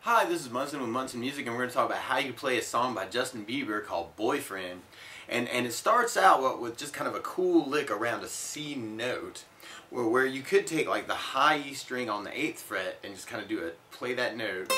Hi, this is Munson with Munson Music, and we're going to talk about how you play a song by Justin Bieber called Boyfriend. And it starts out with just kind of a cool lick around a C note, where you could take like the high E string on the 8th fret and just kind of play that note,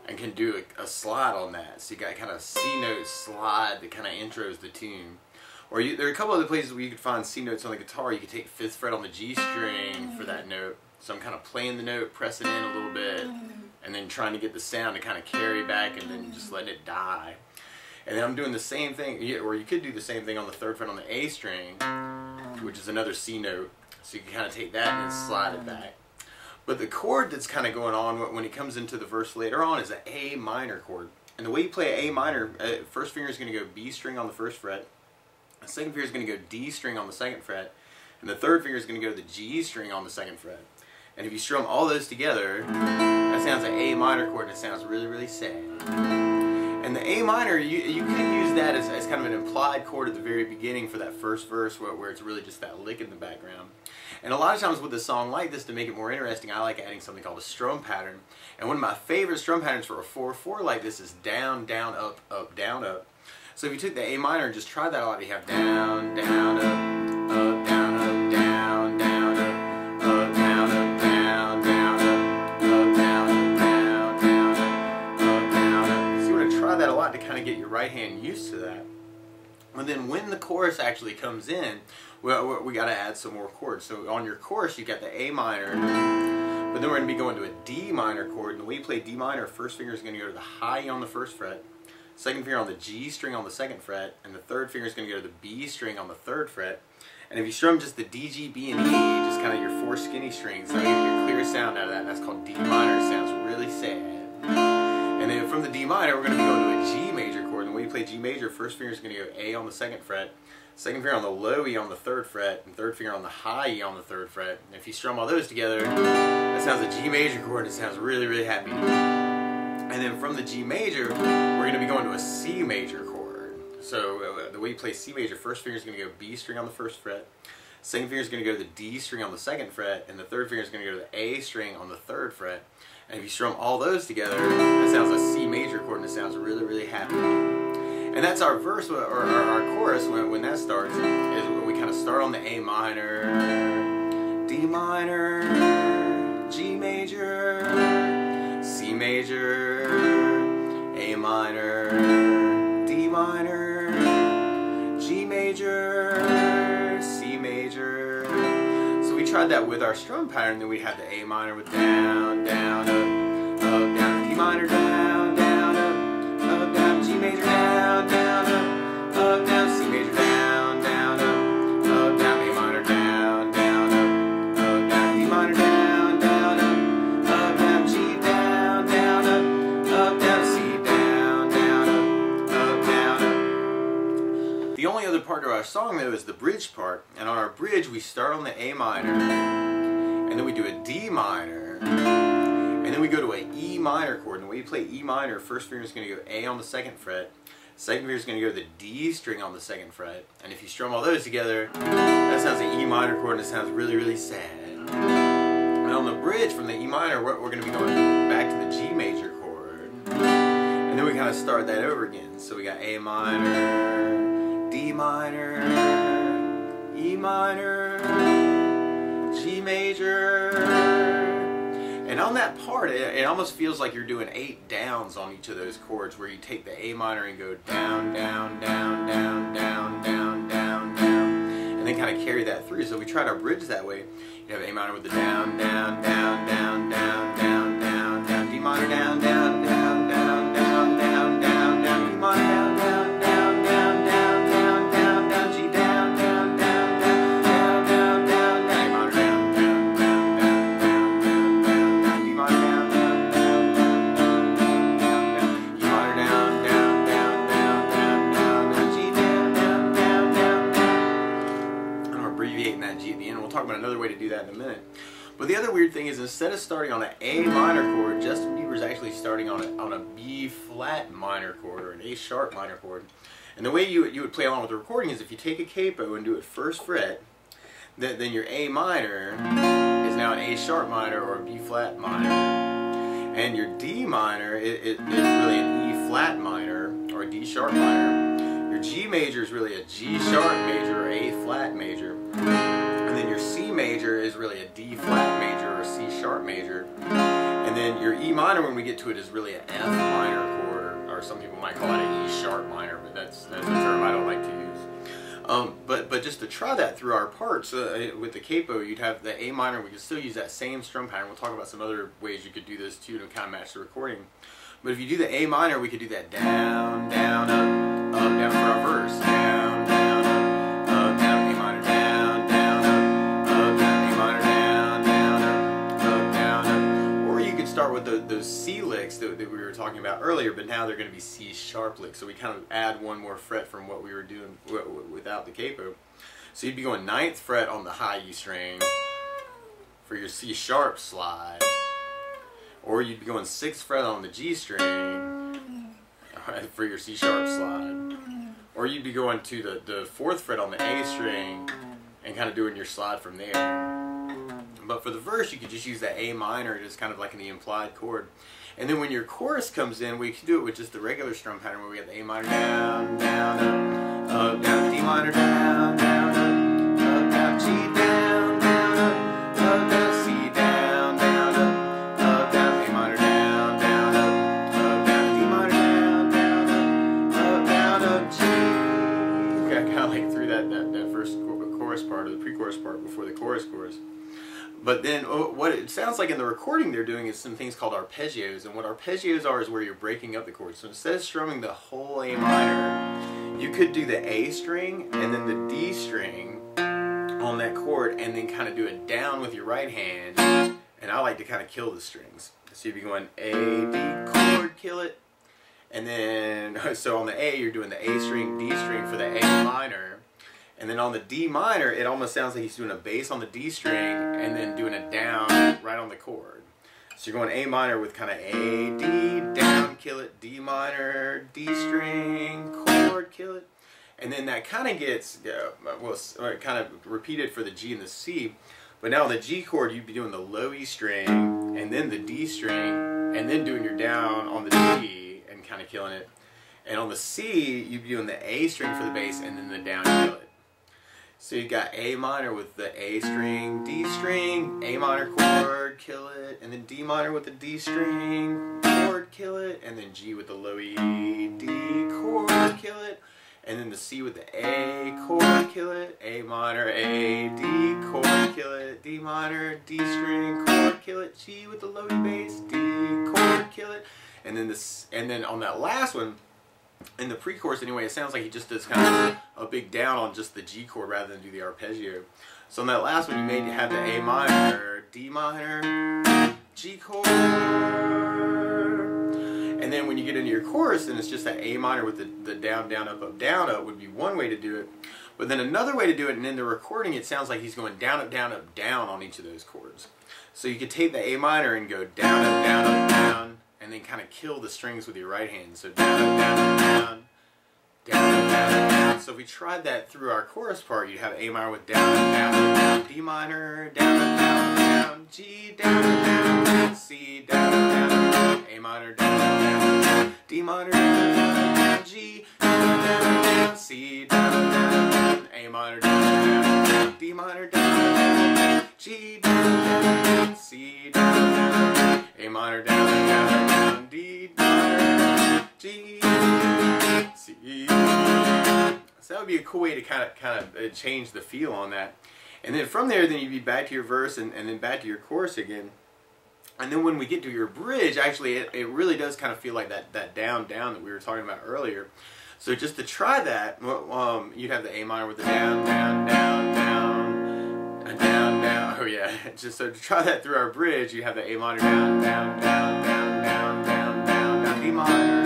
and can do a slide on that. So you got kind of a C note slide that kind of intros the tune. Or there are a couple other places where you could find C notes on the guitar. You could take 5th fret on the G string for that note. So I'm kind of playing the note, pressing in a little bit, and then trying to get the sound to kind of carry back and then just letting it die. And then I'm doing the same thing, or you could do the same thing on the 3rd fret on the A string, which is another C note. So you can kind of take that and then slide it back. But the chord that's kind of going on when it comes into the verse later on is an A minor chord. And the way you play A minor, first finger is going to go B string on the 1st fret, the 2nd finger is going to go D string on the 2nd fret, and the 3rd finger is going to go to the G string on the 2nd fret. And if you strum all those together, that sounds like A minor chord, and it sounds really, really sad. And the A minor, you could use that as kind of an implied chord at the very beginning for that first verse where it's really just that lick in the background. And a lot of times with a song like this, to make it more interesting, I like adding something called a strum pattern. And one of my favorite strum patterns for a 4/4 like this is down, down, up, up, down, up. So if you took the A minor and just tried that out, you have down, down, up, up, down, up, down, down, up, up, down, up, down, down, up, up, down, up, down, down, up, up, down, up. So you want to try that a lot to kind of get your right hand used to that. And then when the chorus actually comes in, well, we got to add some more chords. So on your chorus, you got the A minor, but then we're going to be going to a D minor chord. And the way you play D minor, first finger is going to go to the high E on the 1st fret, 2nd finger on the G string on the 2nd fret, and the 3rd finger is going to go to the B string on the 3rd fret. And if you strum just the D, G, B, and E, just kind of your 4 skinny strings, that'll give you your clear sound out of that. That's called D minor. It sounds really sad. And then from the D minor, we're going to be going to a G major chord. And when you play G major, first finger is going to go A on the 2nd fret, 2nd finger on the low E on the 3rd fret, and 3rd finger on the high E on the 3rd fret. And if you strum all those together, that sounds like a G major chord. It sounds really, really happy. And then from the G major, we're going to be going to a C major chord. So the way you play C major, first finger is going to go B string on the 1st fret, 2nd finger is going to go to the D string on the 2nd fret, and the 3rd finger is going to go to the A string on the 3rd fret. And if you strum all those together, that sounds like a C major chord, and it sounds really, really happy. And that's our verse, or our chorus, when that starts, is when we kind of start on the A minor, D minor, G major, C major, A minor, D minor, G major, C major. So we tried that with our strum pattern. Then we had the A minor with down, down, up, up, down, D minor, down, down, up, down, G major, down, down, up, down, C major, down, down, up, down, A minor, down, down, up, down, D minor, down, down, up, down, G, down, down, up, down, C, down, down, up, down, up. The only other part of our song, though, is the bridge part. And on our bridge, we start on the A minor, and then we do a D minor, and then we go to an E minor chord. And the way you play E minor, first finger is going to go A on the 2nd fret, 2nd finger is going to go to the D string on the 2nd fret. And if you strum all those together, that sounds like E minor chord, and it sounds really, really sad. And on the bridge from the E minor, we're going to be going back to the G major chord. And then we kind of start that over again. So we got A minor, D minor, E minor, G major. And on that part, it almost feels like you're doing 8 downs on each of those chords, where you take the A minor and go down, down, down, down, down, down, down, down, and then kind of carry that through. So we tried our bridge that way. You have A minor with the down, down, down, down, down, down, down, down, D minor, down, down, down, down, down, down, down, down, E minor, down, down, down, down, down, down, down, G, down, down, down, down, down, down, down, A minor, down, down, down, down, down, down, down, D minor, down, down, down, down, down, down, E minor, down, down, down, down, down, down, G, down, down, down, down, down. I'm abbreviating that G at the end. We'll talk about another way to do that in a minute. But the other weird thing is, instead of starting on an A minor chord, Justin Bieber is actually starting on a B flat minor chord, or an A sharp minor chord. And the way you would play along with the recording is, if you take a capo and do it 1st fret, then your A minor is now an A sharp minor or a B flat minor. And your D minor it is really an E flat minor or a D sharp minor. Your G major is really a G sharp major or A flat major. And then your C major is really a D flat major or a C sharp major. And then your E minor, when we get to it, is really an F minor chord, or some people might call it an E sharp minor, but that's a term I don't like to use. But just to try that through our parts, with the capo, you'd have the A minor. We could still use that same strum pattern. We'll talk about some other ways you could do this too to kind of match the recording. But if you do the A minor, we could do that down, down, up, down for our verse. Down, down, up, down, A minor, down, down, up, down, A minor, down, down, down, up. Or you could start with those C licks that we were talking about earlier, but now they're going to be C sharp licks. So we kind of add one more fret from what we were doing without the capo. So you'd be going 9th fret on the high E string for your C sharp slide. Or you'd be going 6th fret on the G string for your C sharp slide. Or you'd be going to the 4th fret on the A string and kind of doing your slide from there. But for the verse, you could just use that A minor as kind of like the implied chord. And then when your chorus comes in, we can do it with just the regular strum pattern where we have the A minor down, down, up, down, D minor down, down, up, down, G down, down, up, down, C down, down, up, down, A minor down, down, up, down, D minor down, down, up, G. Okay, I kind of like threw that first chorus part, or the pre-chorus part, before the chorus. But then what it sounds like in the recording they're doing is some things called arpeggios, and what arpeggios are is where you're breaking up the chords. So instead of strumming the whole A minor, you could do the A string and then the D string on that chord, and then kind of do it down with your right hand. And I like to kind of kill the strings. So you'd be going A, D chord, kill it. And then, so on the A, you're doing the A string, D string for the A minor. And then on the D minor, it almost sounds like he's doing a bass on the D string and then doing a down right on the chord. So you're going A minor with kind of A, D, down, kill it, D minor, D string, chord, kill it. And then that kind of gets, kind of repeated for the G and the C. But now on the G chord, you'd be doing the low E string and then the D string and then doing your down on the D and kind of killing it. And on the C, you'd be doing the A string for the bass and then the down, kill it. So you got A minor with the A string, D string, A minor chord, kill it, and then D minor with the D string, chord, kill it, and then G with the low E, D chord, kill it, and then the C with the A chord, kill it, A minor, A, D chord, kill it, D minor, D string, chord, kill it, G with the low E bass, D chord, kill it, and then on that last one, in the pre-chorus anyway, it sounds like he just does kind of a big down on just the G chord rather than do the arpeggio. So on that last one, you may have the A minor, D minor, G chord. And then when you get into your chorus, then it's just that A minor with the down, down, up would be one way to do it. But then another way to do it, and in the recording, it sounds like he's going down, up, down on each of those chords. So you could take the A minor and go down, up, down, and then kind of kill the strings with your right hand. So down, up, down, down. So if we tried that through our chorus part, you'd have A minor with down, down, D minor, down, down, G, down, C, down, A minor, down, D minor, down, G, down, C, down, A minor, down, D minor, down, G, down, C, down, A minor, down, D minor, G, C. So that would be a cool way to kind of change the feel on that. And then from there, then you'd be back to your verse and then back to your chorus again. And then when we get to your bridge, actually, it really does kind of feel like that down that we were talking about earlier. So just to try that, you'd have the A minor with the down, down, down, down, down, down. Oh yeah. Just so to try that through our bridge, you have the A minor down, down, down, down, down, down, down, down, D minor.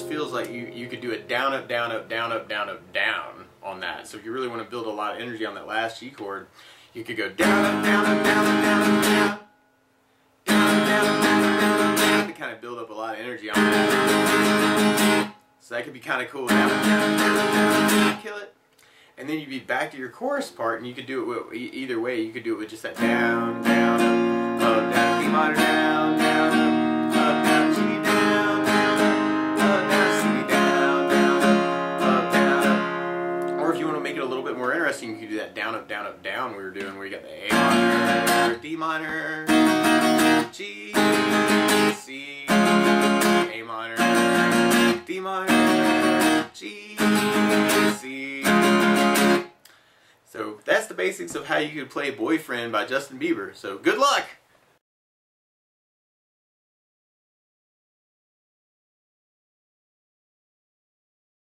Feels like you could do it down, up, down, up, down, up, down, up, down on that. So if you really want to build a lot of energy on that last G chord, You could go down, up, down, up, down, up, down, up, down. Down, down, down, down, down, to kind of build up a lot of energy on it. So that could be kind of cool. Down, down, down, down, kill it. And then you'd be back to your chorus part, and you could do it with, either way. You could do it with just that down, down, up, down, D minor, down, down, up, down, G, down, down, up, down, C, down, down, up, down. Or if you want to make it a little bit more interesting, you could do that down, up, down, up, down we were doing, where you got the A minor, D minor, G, C, A minor, D minor, G, C. So that's the basics of how you could play Boyfriend by Justin Bieber. So good luck!